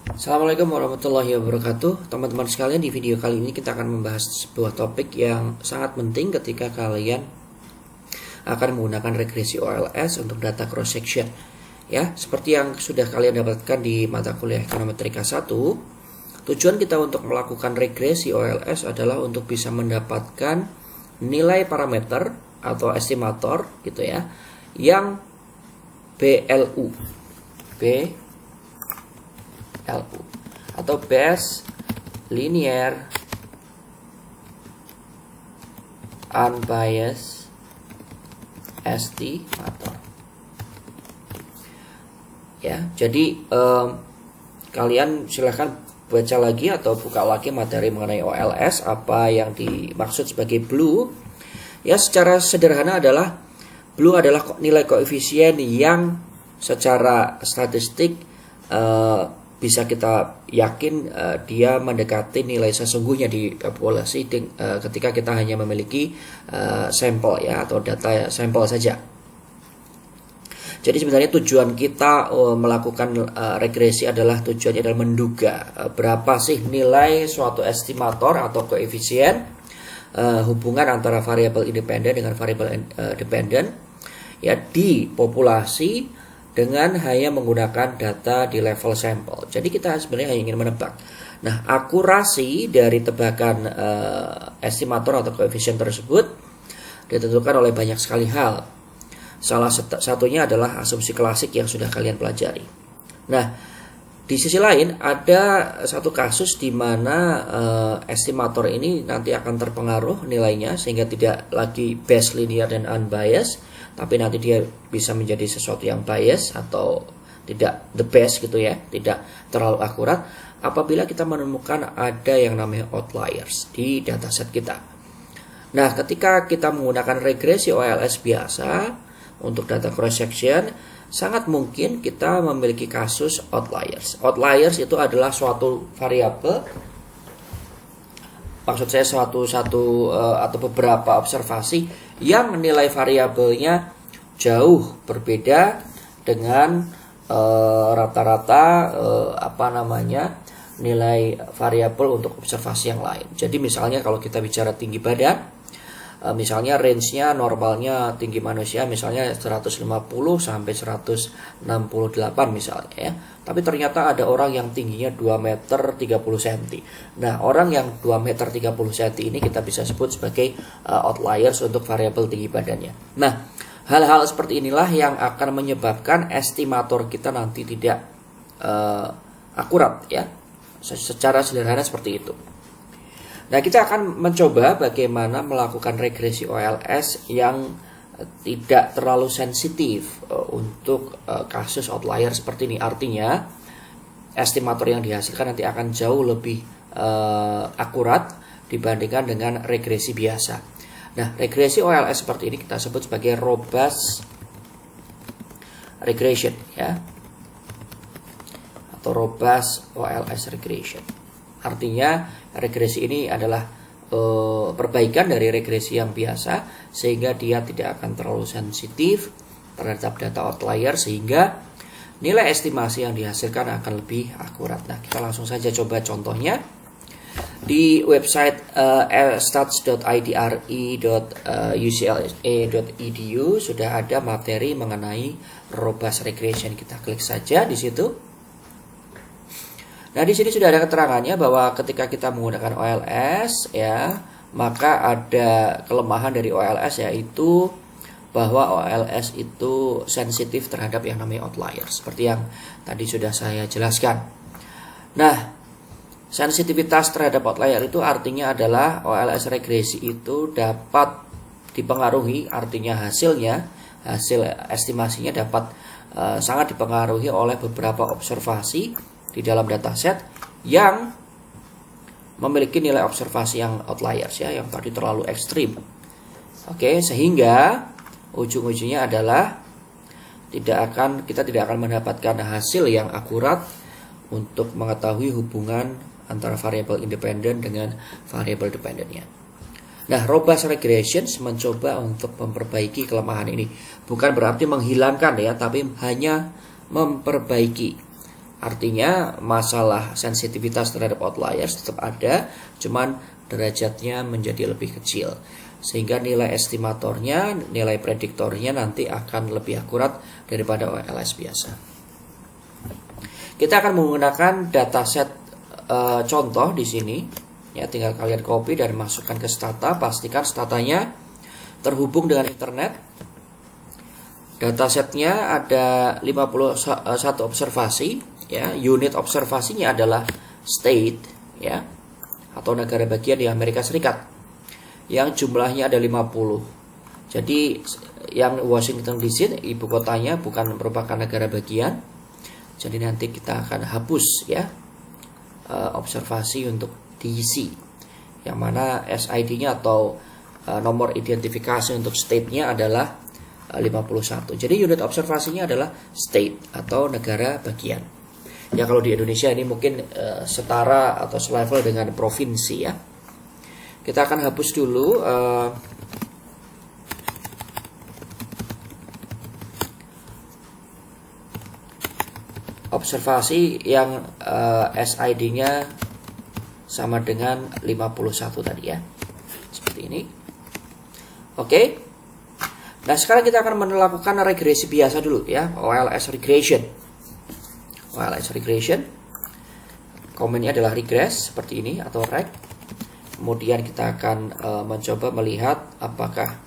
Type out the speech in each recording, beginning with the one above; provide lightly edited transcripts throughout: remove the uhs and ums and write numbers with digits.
Assalamualaikum warahmatullahi wabarakatuh. Teman-teman sekalian, di video kali ini kita akan membahas sebuah topik yang sangat penting ketika kalian akan menggunakan regresi OLS untuk data cross section. Ya, seperti yang sudah kalian dapatkan di mata kuliah Ekonometrika 1, tujuan kita untuk melakukan regresi OLS adalah untuk bisa mendapatkan nilai parameter atau estimator gitu ya, yang BLU atau Best Linear Unbiased Estimator. Ya, jadi kalian silahkan baca lagi atau buka lagi materi mengenai OLS, apa yang dimaksud sebagai BLU. Ya, secara sederhana adalah BLU adalah nilai koefisien yang secara statistik bisa kita yakin dia mendekati nilai sesungguhnya di populasi ketika kita hanya memiliki sampel ya, atau data sampel saja. Jadi sebenarnya tujuan kita melakukan regresi tujuannya adalah menduga berapa sih nilai suatu estimator atau koefisien hubungan antara variabel independen dengan variabel dependen ya di populasi dengan hanya menggunakan data di level sampel. Jadi kita sebenarnya hanya ingin menebak. Nah, akurasi dari tebakan estimator atau koefisien tersebut ditentukan oleh banyak sekali hal. Salah satunya adalah asumsi klasik yang sudah kalian pelajari. Nah, di sisi lain ada satu kasus di mana estimator ini nanti akan terpengaruh nilainya sehingga tidak lagi best linear dan unbiased, tapi nanti dia bisa menjadi sesuatu yang bias atau tidak the best gitu ya, tidak terlalu akurat apabila kita menemukan ada yang namanya outliers di dataset kita. Nah, ketika kita menggunakan regresi OLS biasa untuk data cross section, sangat mungkin kita memiliki kasus outliers. Outliers itu adalah suatu variabel, maksud saya suatu atau beberapa observasi yang nilai variabelnya jauh berbeda dengan rata-rata nilai variabel untuk observasi yang lain. Jadi misalnya kalau kita bicara tinggi badan, misalnya range-nya normalnya tinggi manusia misalnya 150 sampai 168 misalnya ya. Tapi ternyata ada orang yang tingginya 2 meter 30 cm. Nah, orang yang 2 meter 30 cm ini kita bisa sebut sebagai outliers untuk variabel tinggi badannya. Nah, hal-hal seperti inilah yang akan menyebabkan estimator kita nanti tidak akurat ya. Secara sederhana seperti itu. Nah, kita akan mencoba bagaimana melakukan regresi OLS yang tidak terlalu sensitif untuk kasus outlier seperti ini. Artinya, estimator yang dihasilkan nanti akan jauh lebih akurat dibandingkan dengan regresi biasa. Nah, regresi OLS seperti ini kita sebut sebagai robust regression ya, atau robust OLS regression. Artinya regresi ini adalah perbaikan dari regresi yang biasa sehingga dia tidak akan terlalu sensitif terhadap data outlier sehingga nilai estimasi yang dihasilkan akan lebih akurat. Nah, kita langsung saja coba contohnya. Di website stats.idre.ucla.edu sudah ada materi mengenai robust regression. Kita klik saja di situ. Nah, di sini sudah ada keterangannya bahwa ketika kita menggunakan OLS ya, maka ada kelemahan dari OLS yaitu bahwa OLS itu sensitif terhadap yang namanya outlier seperti yang tadi sudah saya jelaskan. Nah, sensitivitas terhadap outlier itu artinya adalah OLS regresi itu dapat dipengaruhi, artinya hasil estimasinya dapat sangat dipengaruhi oleh beberapa observasi di dalam dataset yang memiliki nilai observasi yang outliers ya, yang tadi terlalu ekstrim. Oke, sehingga ujung-ujungnya adalah kita tidak akan mendapatkan hasil yang akurat untuk mengetahui hubungan antara variabel independen dengan variabel dependennya. Nah, robust regression mencoba untuk memperbaiki kelemahan ini. Bukan berarti menghilangkan ya, tapi hanya memperbaiki. Artinya masalah sensitivitas terhadap outliers tetap ada, cuman derajatnya menjadi lebih kecil. Sehingga nilai estimatornya, nilai prediktornya nanti akan lebih akurat daripada OLS biasa. Kita akan menggunakan dataset contoh di sini. Ya, tinggal kalian copy dan masukkan ke Stata. Pastikan statanya terhubung dengan internet. Datasetnya ada 51 observasi. Ya, unit observasinya adalah state, ya, atau negara bagian di Amerika Serikat, yang jumlahnya ada 50. Jadi yang Washington DC ibu kotanya bukan merupakan negara bagian. Jadi nanti kita akan hapus ya observasi untuk DC, yang mana SID-nya atau nomor identifikasi untuk state-nya adalah 51. Jadi unit observasinya adalah state atau negara bagian. Ya, kalau di Indonesia ini mungkin setara atau selevel dengan provinsi ya. Kita akan hapus dulu observasi yang SID-nya sama dengan 51 tadi ya. Seperti ini. Oke. Nah, sekarang kita akan melakukan regresi biasa dulu ya, OLS regression. OLS regression, komennya adalah regress seperti ini atau reg. Kemudian kita akan mencoba melihat apakah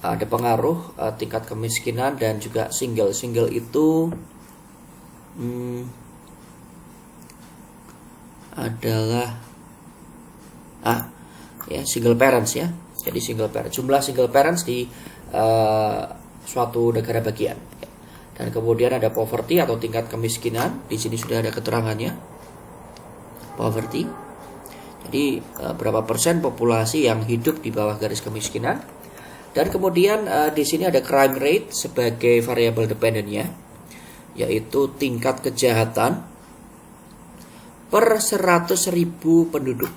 ada pengaruh tingkat kemiskinan dan juga single itu adalah ya single parents ya. Jadi jumlah single parents di suatu negara bagian. Dan kemudian ada poverty atau tingkat kemiskinan. Di sini sudah ada keterangannya. Poverty. Jadi berapa persen populasi yang hidup di bawah garis kemiskinan. Dan kemudian di sini ada crime rate sebagai variabel dependennya, yaitu tingkat kejahatan per 100.000 penduduk.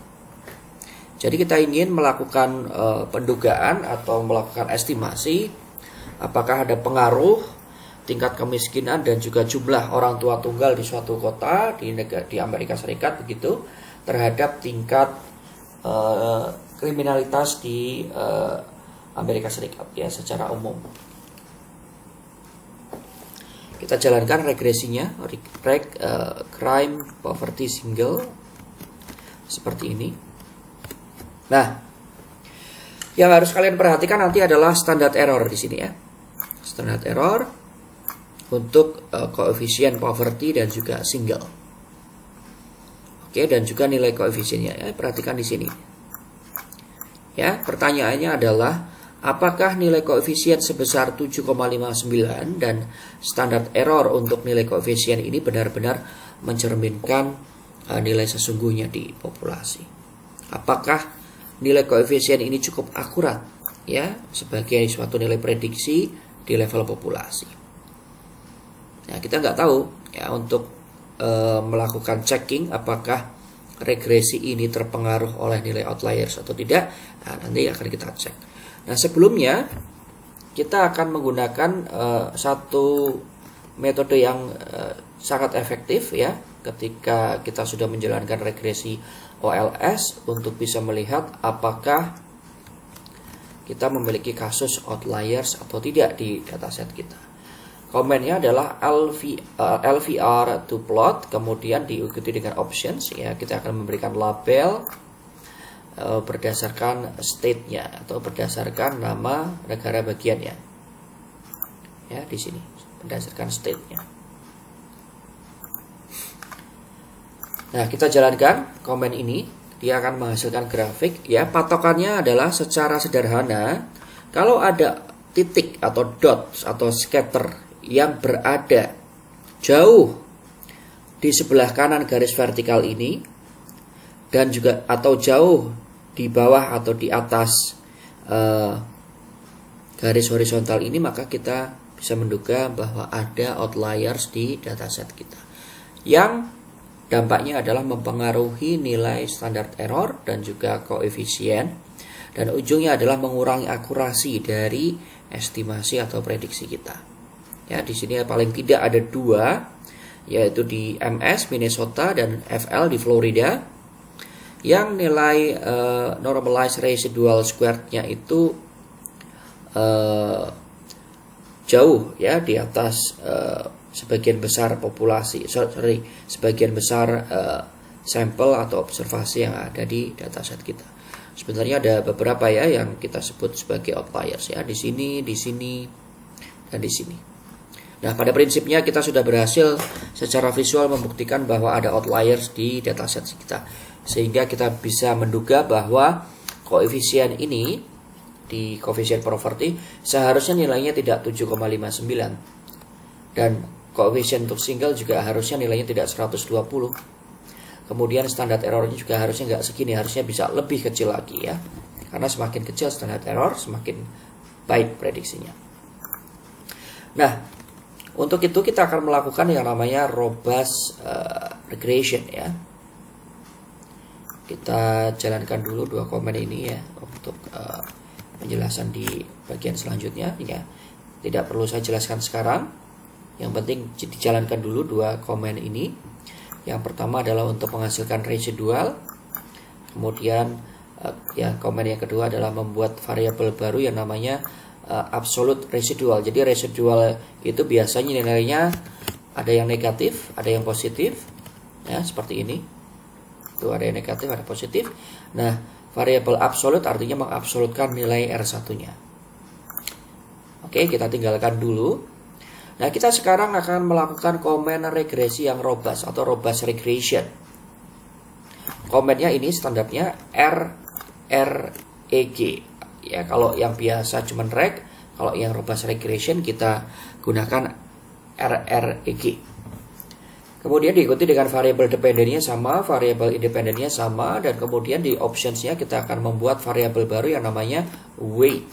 Jadi kita ingin melakukan pendugaan atau melakukan estimasi apakah ada pengaruh tingkat kemiskinan dan juga jumlah orang tua tunggal di suatu kota di Amerika Serikat begitu terhadap tingkat kriminalitas di Amerika Serikat ya secara umum. Kita jalankan regresinya, crime, poverty, single seperti ini. Nah, yang harus kalian perhatikan nanti adalah standard error di sini ya. Standard error untuk koefisien poverty dan juga single. Oke, dan juga nilai koefisiennya ya, perhatikan di sini. Ya, pertanyaannya adalah apakah nilai koefisien sebesar 7,59 dan standar error untuk nilai koefisien ini benar-benar mencerminkan nilai sesungguhnya di populasi. Apakah nilai koefisien ini cukup akurat ya sebagai suatu nilai prediksi di level populasi. Nah, kita nggak tahu ya untuk melakukan checking apakah regresi ini terpengaruh oleh nilai outliers atau tidak. Nah, nanti akan kita cek. Nah, sebelumnya kita akan menggunakan satu metode yang sangat efektif ya ketika kita sudah menjalankan regresi OLS untuk bisa melihat apakah kita memiliki kasus outliers atau tidak di dataset kita. Komennya adalah LVR to plot, kemudian diikuti dengan options ya. Kita akan memberikan label berdasarkan state-nya atau berdasarkan nama negara bagiannya. Ya, di sini berdasarkan state-nya. Nah, kita jalankan komen ini, dia akan menghasilkan grafik ya. Patokannya adalah secara sederhana kalau ada titik atau dots atau scatter yang berada jauh di sebelah kanan garis vertikal ini dan juga atau jauh di bawah atau di atas garis horizontal ini, maka kita bisa menduga bahwa ada outliers di dataset kita yang dampaknya adalah mempengaruhi nilai standar error dan juga koefisien, dan ujungnya adalah mengurangi akurasi dari estimasi atau prediksi kita. Ya, di sini paling tidak ada dua yaitu di MS Minnesota dan FL di Florida, yang nilai normalized residual squared-nya itu jauh ya di atas sebagian besar populasi, sebagian besar sampel atau observasi yang ada di dataset kita. Sebenarnya ada beberapa ya yang kita sebut sebagai outliers ya, di sini, dan di sini. Nah, pada prinsipnya kita sudah berhasil secara visual membuktikan bahwa ada outliers di dataset kita. Sehingga kita bisa menduga bahwa koefisien ini di koefisien poverty seharusnya nilainya tidak 7,59. Dan koefisien untuk single juga harusnya nilainya tidak 120. Kemudian standar errornya juga harusnya nggak segini, harusnya bisa lebih kecil lagi ya. Karena semakin kecil standar error, semakin baik prediksinya. Nah, untuk itu kita akan melakukan yang namanya robust regression ya. Kita jalankan dulu 2 komen ini ya untuk penjelasan di bagian selanjutnya ya. Tidak perlu saya jelaskan sekarang. Yang penting dijalankan dulu 2 komen ini. Yang pertama adalah untuk menghasilkan residual. Kemudian ya komen yang kedua adalah membuat variabel baru yang namanya absolute residual. Jadi residual itu biasanya nilainya ada yang negatif, ada yang positif. Ya, seperti ini. Itu ada yang negatif, ada positif. Nah, variabel absolute artinya mengabsolutkan nilai R1-nya. Oke, kita tinggalkan dulu. Nah, kita sekarang akan melakukan komen regresi yang robust atau robust regression. Komennya ini standarnya RREG. Ya, kalau yang biasa cuman reg, kalau yang robust regression kita gunakan RREG. Kemudian diikuti dengan variabel dependennya sama, variabel independennya sama, dan kemudian di optionsnya kita akan membuat variabel baru yang namanya weight.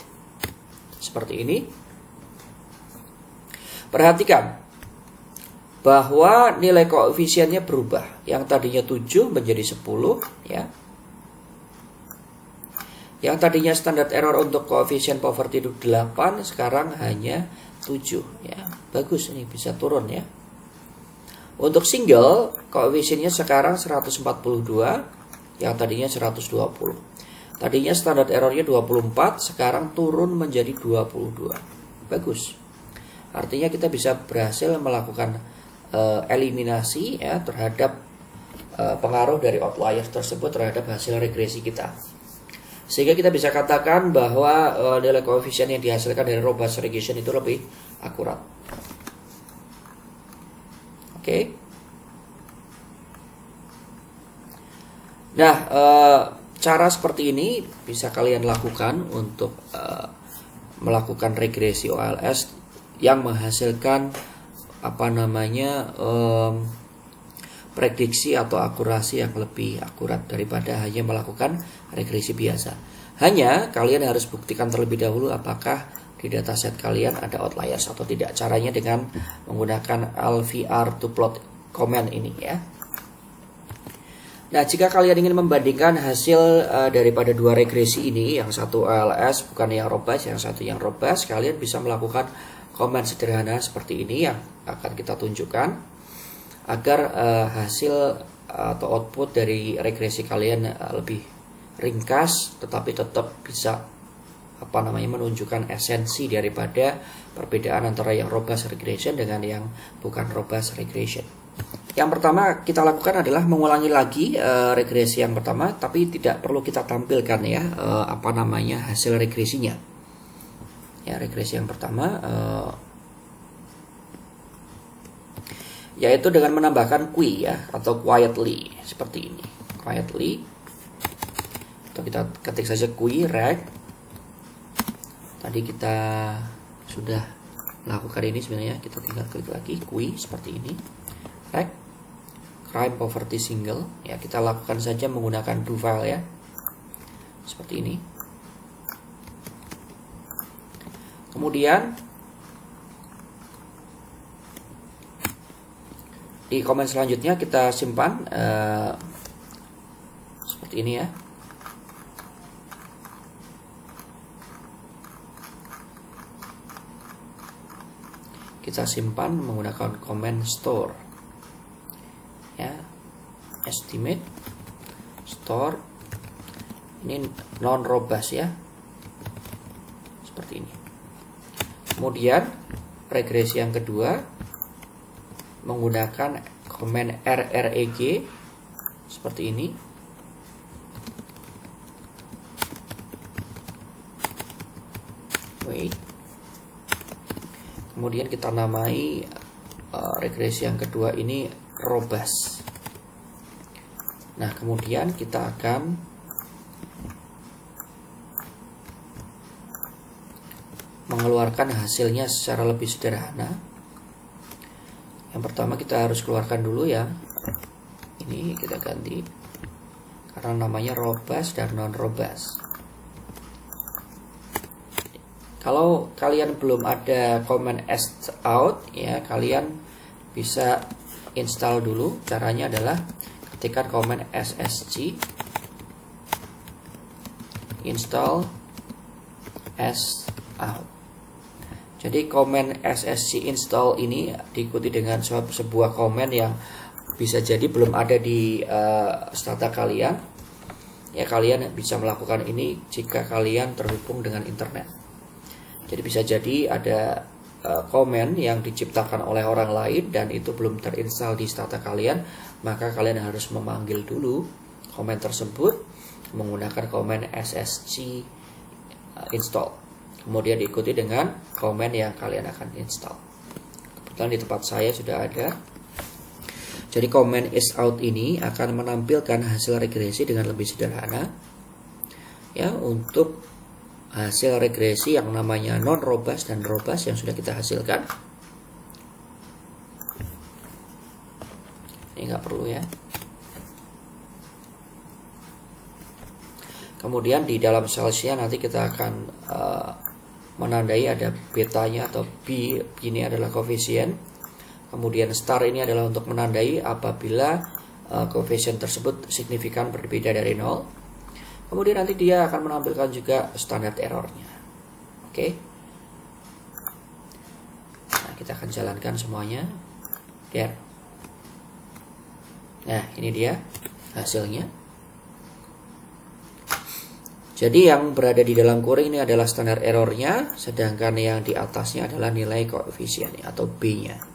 Seperti ini. Perhatikan bahwa nilai koefisiennya berubah. Yang tadinya 7 menjadi 10 ya. Yang tadinya standar error untuk koefisien poverty itu 8, sekarang hanya 7 ya. Bagus, ini bisa turun ya. Untuk single, koefisiennya sekarang 142, yang tadinya 120. Tadinya standar errornya 24, sekarang turun menjadi 22. Bagus. Artinya kita bisa berhasil melakukan eliminasi ya terhadap pengaruh dari outlier tersebut terhadap hasil regresi kita. Sehingga kita bisa katakan bahwa nilai koefisien yang dihasilkan dari robust regression itu lebih akurat. Oke. Nah, cara seperti ini bisa kalian lakukan untuk melakukan regresi OLS yang menghasilkan prediksi atau akurasi yang lebih akurat daripada hanya melakukan regresi biasa. Hanya kalian harus buktikan terlebih dahulu apakah di dataset kalian ada outliers atau tidak. Caranya dengan menggunakan LVR to plot comment ini ya. Nah, jika kalian ingin membandingkan hasil daripada 2 regresi ini, yang satu OLS bukan yang robust, yang satu yang robust, kalian bisa melakukan komen sederhana seperti ini yang akan kita tunjukkan agar hasil atau output dari regresi kalian lebih ringkas tetapi tetap bisa menunjukkan esensi daripada perbedaan antara yang robust regression dengan yang bukan robust regression. Yang pertama kita lakukan adalah mengulangi lagi regresi yang pertama, tapi tidak perlu kita tampilkan ya hasil regresinya. Ya, regresi yang pertama yaitu dengan menambahkan qui ya atau quietly seperti ini. Quietly. Atau kita ketik saja qui reg. Tadi kita sudah lakukan ini sebenarnya, kita tinggal klik lagi qui seperti ini. Reg crime poverty single ya, kita lakukan saja menggunakan do file ya. Seperti ini. Kemudian di komen selanjutnya kita simpan seperti ini ya. Kita simpan menggunakan comment store. ya, estimate, store, ini non robust ya, seperti ini. Kemudian regresi yang kedua menggunakan command rreg seperti ini. Wait. Kemudian kita namai regresi yang kedua ini robust. Nah, kemudian kita akan mengeluarkan hasilnya secara lebih sederhana. Yang pertama kita harus keluarkan dulu ya. Ini kita ganti karena namanya robust dan non robust. Kalau kalian belum ada command out ya, kalian bisa install dulu. Caranya adalah ketikkan command ssc install out. Jadi command ssc install ini diikuti dengan sebuah command yang bisa jadi belum ada di stata kalian. Ya, kalian bisa melakukan ini jika kalian terhubung dengan internet. Jadi bisa jadi ada command yang diciptakan oleh orang lain dan itu belum terinstall di stata kalian, maka kalian harus memanggil dulu command tersebut menggunakan command ssc install. Kemudian diikuti dengan command yang kalian akan install. Kebetulan di tempat saya sudah ada. Jadi command isout ini akan menampilkan hasil regresi dengan lebih sederhana. Ya, untuk hasil regresi yang namanya non robust dan robust yang sudah kita hasilkan. Ini nggak perlu ya. Kemudian di dalam salesnya nanti kita akan menandai ada betanya atau B ini adalah koefisien. Kemudian star ini adalah untuk menandai apabila koefisien tersebut signifikan berbeda dari 0. Kemudian nanti dia akan menampilkan juga standar errornya. Oke. Nah, kita akan jalankan semuanya. Biar. Nah, ini dia hasilnya. Jadi yang berada di dalam kuring ini adalah standar errornya, sedangkan yang di atasnya adalah nilai koefisiennya atau B-nya.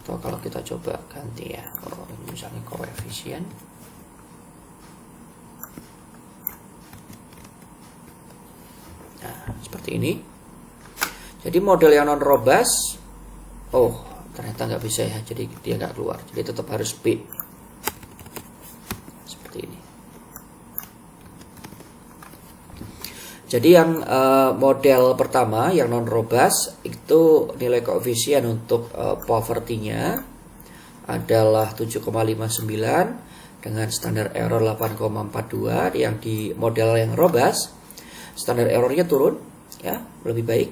Atau kalau kita coba ganti ya, kalau misalnya koefisien, nah seperti ini. Jadi model yang non robust, oh ternyata nggak bisa ya, jadi dia nggak keluar, jadi tetap harus B seperti ini. Jadi yang model pertama yang non robust itu nilai koefisien untuk poverty-nya adalah 7,59 dengan standar error 8,42. Yang di model yang robust standar errornya turun ya, lebih baik,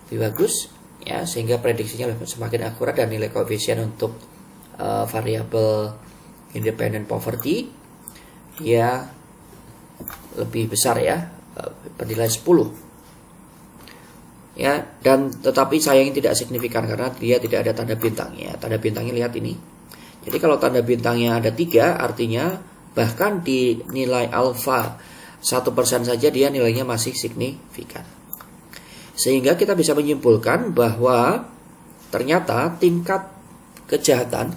lebih bagus ya, sehingga prediksinya semakin akurat dan nilai koefisien untuk variabel independent poverty ya lebih besar ya, bernilai 10 ya, dan tetapi sayangnya tidak signifikan karena dia tidak ada tanda bintangnya. Tanda bintangnya lihat ini. Jadi kalau tanda bintangnya ada 3, artinya bahkan di nilai alfa 1% saja dia nilainya masih signifikan. Sehingga kita bisa menyimpulkan bahwa ternyata tingkat kejahatan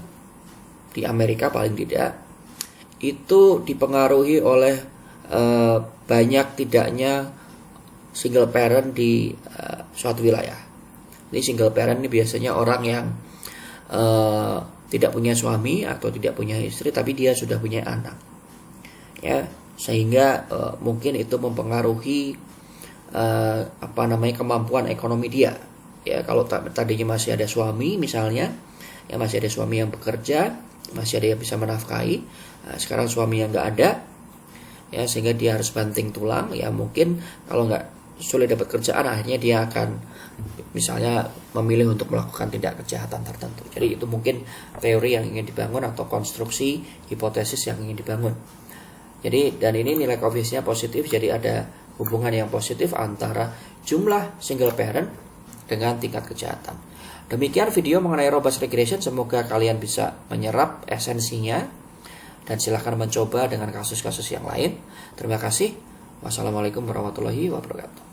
di Amerika paling tidak itu dipengaruhi oleh banyak tidaknya single parent di suatu wilayah. Ini single parent ini biasanya orang yang tidak punya suami atau tidak punya istri, tapi dia sudah punya anak. Ya, sehingga mungkin itu mempengaruhi kemampuan ekonomi dia. Ya, kalau tadinya masih ada suami misalnya, ya masih ada suami yang bekerja, masih ada yang bisa menafkahi. Nah, sekarang suami yang nggak ada, ya sehingga dia harus banting tulang. Ya mungkin kalau nggak sulit dapat kerjaan, akhirnya dia akan misalnya memilih untuk melakukan tindak kejahatan tertentu. Jadi itu mungkin teori yang ingin dibangun atau konstruksi hipotesis yang ingin dibangun. Jadi dan ini nilai koefisiennya positif, jadi ada hubungan yang positif antara jumlah single parent dengan tingkat kejahatan. Demikian video mengenai robust regression, semoga kalian bisa menyerap esensinya dan silahkan mencoba dengan kasus-kasus yang lain. Terima kasih. Wassalamualaikum warahmatullahi wabarakatuh.